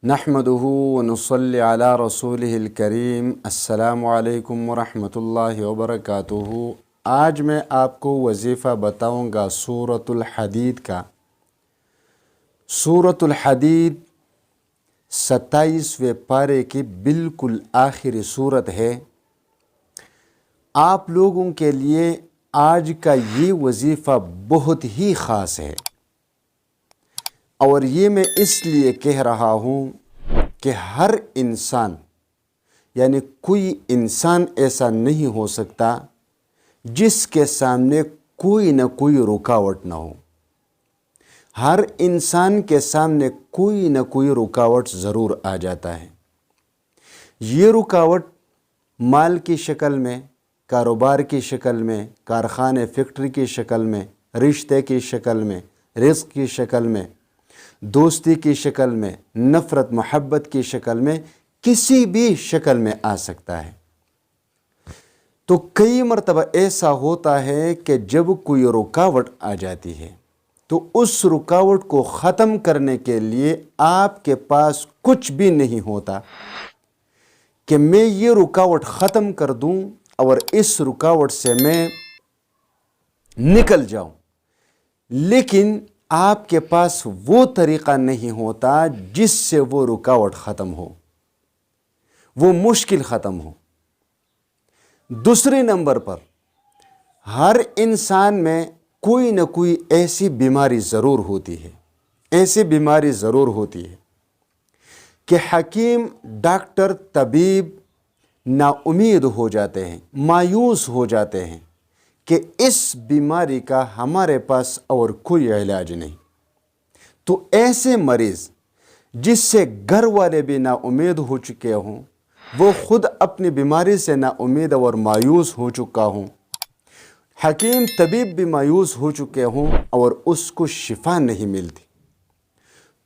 نحمدہ ونصلی علی رسولہ الکریم۔ السلام علیکم ورحمۃ اللہ وبرکاتہ۔ آج میں آپ کو وظیفہ بتاؤں گا سورۃ الحدید کا۔ سورۃ الحدید 27ویں پارے کی بالکل آخری سورت ہے۔ آپ لوگوں کے لیے آج کا یہ وظیفہ بہت ہی خاص ہے، اور یہ میں اس لیے کہہ رہا ہوں کہ ہر انسان یعنی کوئی انسان ایسا نہیں ہو سکتا جس کے سامنے کوئی نہ کوئی رکاوٹ نہ ہو۔ ہر انسان کے سامنے کوئی نہ کوئی رکاوٹ ضرور آ جاتا ہے۔ یہ رکاوٹ مال کی شکل میں، کاروبار کی شکل میں، کارخانے فیکٹری کی شکل میں، رشتے کی شکل میں، رزق کی شکل میں، دوستی کی شکل میں، نفرت محبت کی شکل میں، کسی بھی شکل میں آ سکتا ہے۔ تو کئی مرتبہ ایسا ہوتا ہے کہ جب کوئی رکاوٹ آ جاتی ہے تو اس رکاوٹ کو ختم کرنے کے لیے آپ کے پاس کچھ بھی نہیں ہوتا کہ میں یہ رکاوٹ ختم کر دوں اور اس رکاوٹ سے میں نکل جاؤں، لیکن آپ کے پاس وہ طریقہ نہیں ہوتا جس سے وہ رکاوٹ ختم ہو، وہ مشکل ختم ہو۔ دوسرے نمبر پر ہر انسان میں کوئی نہ کوئی ایسی بیماری ضرور ہوتی ہے، ایسی بیماری ضرور ہوتی ہے کہ حکیم، ڈاکٹر، طبیب نا امید ہو جاتے ہیں، مایوس ہو جاتے ہیں کہ اس بیماری کا ہمارے پاس اور کوئی علاج نہیں۔ تو ایسے مریض جس سے گھر والے بھی نا امید ہو چکے ہوں، وہ خود اپنی بیماری سے نا امید اور مایوس ہو چکا ہوں، حکیم طبیب بھی مایوس ہو چکے ہوں اور اس کو شفا نہیں ملتی،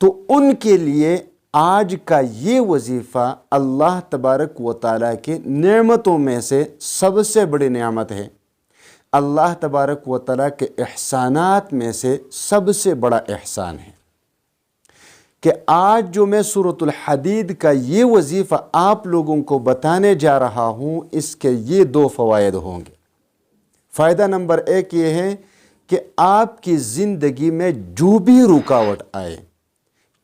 تو ان کے لیے آج کا یہ وظیفہ اللہ تبارک و تعالیٰ کی نعمتوں میں سے سب سے بڑی نعمت ہے۔ اللہ تبارک و تعالیٰ کے احسانات میں سے سب سے بڑا احسان ہے کہ آج جو میں سورۃ الحدید کا یہ وظیفہ آپ لوگوں کو بتانے جا رہا ہوں، اس کے یہ دو فوائد ہوں گے۔ فائدہ نمبر 1 یہ ہے کہ آپ کی زندگی میں جو بھی رکاوٹ آئے،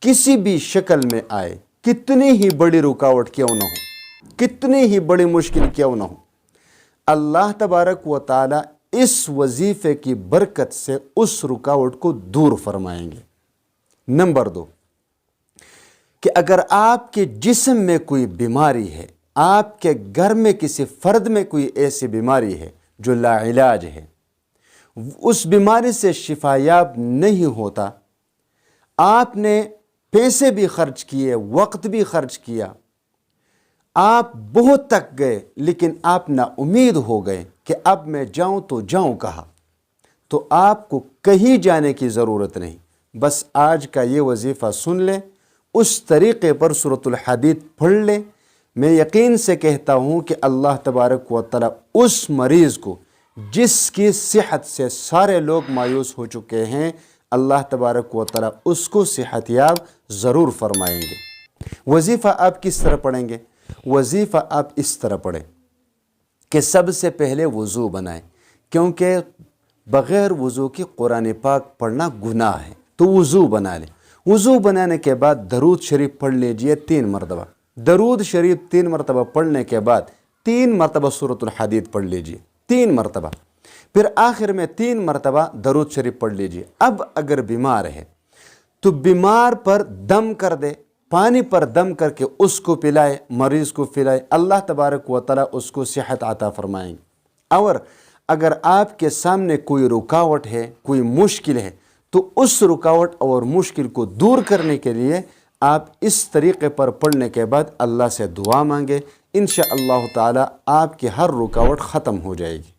کسی بھی شکل میں آئے، کتنی ہی بڑی رکاوٹ کیوں نہ ہو، کتنی ہی بڑی مشکل کیوں نہ ہو، اللہ تبارک و تعالیٰ اس وظیفے کی برکت سے اس رکاوٹ کو دور فرمائیں گے۔ نمبر 2 کہ اگر آپ کے جسم میں کوئی بیماری ہے، آپ کے گھر میں کسی فرد میں کوئی ایسی بیماری ہے جو لا علاج ہے، اس بیماری سے شفا یاب نہیں ہوتا، آپ نے پیسے بھی خرچ کیے، وقت بھی خرچ کیا، آپ بہت تک گئے، لیکن آپ نا امید ہو گئے کہ اب میں جاؤں تو جاؤں کہاں، تو آپ کو کہیں جانے کی ضرورت نہیں، بس آج کا یہ وظیفہ سن لیں، اس طریقے پر سورۃ الحدید پڑھ لیں۔ میں یقین سے کہتا ہوں کہ اللہ تبارک و تعالیٰ اس مریض کو جس کی صحت سے سارے لوگ مایوس ہو چکے ہیں، اللہ تبارک و تعالیٰ اس کو صحت یاب ضرور فرمائیں گے۔ وظیفہ آپ کس طرح پڑھیں گے؟ وظیفہ آپ اس طرح پڑھیں کہ سب سے پہلے وضو بنائیں، کیونکہ بغیر وضو کی قرآن پاک پڑھنا گناہ ہے، تو وضو بنا لیں۔ وضو بنانے کے بعد درود شریف پڑھ لیجئے 3 مرتبہ۔ درود شریف 3 مرتبہ پڑھنے کے بعد 3 مرتبہ سورۃ الحدید پڑھ لیجئے، 3 مرتبہ، پھر آخر میں 3 مرتبہ درود شریف پڑھ لیجئے۔ اب اگر بیمار ہے تو بیمار پر دم کر دے، پانی پر دم کر کے اس کو پلائے، مریض کو پلائے، اللہ تبارک و تعالیٰ اس کو صحت عطا فرمائیں گے۔ اور اگر آپ کے سامنے کوئی رکاوٹ ہے، کوئی مشکل ہے، تو اس رکاوٹ اور مشکل کو دور کرنے کے لیے آپ اس طریقے پر پڑھنے کے بعد اللہ سے دعا مانگے، انشاءاللہ تعالیٰ آپ کی ہر رکاوٹ ختم ہو جائے گی۔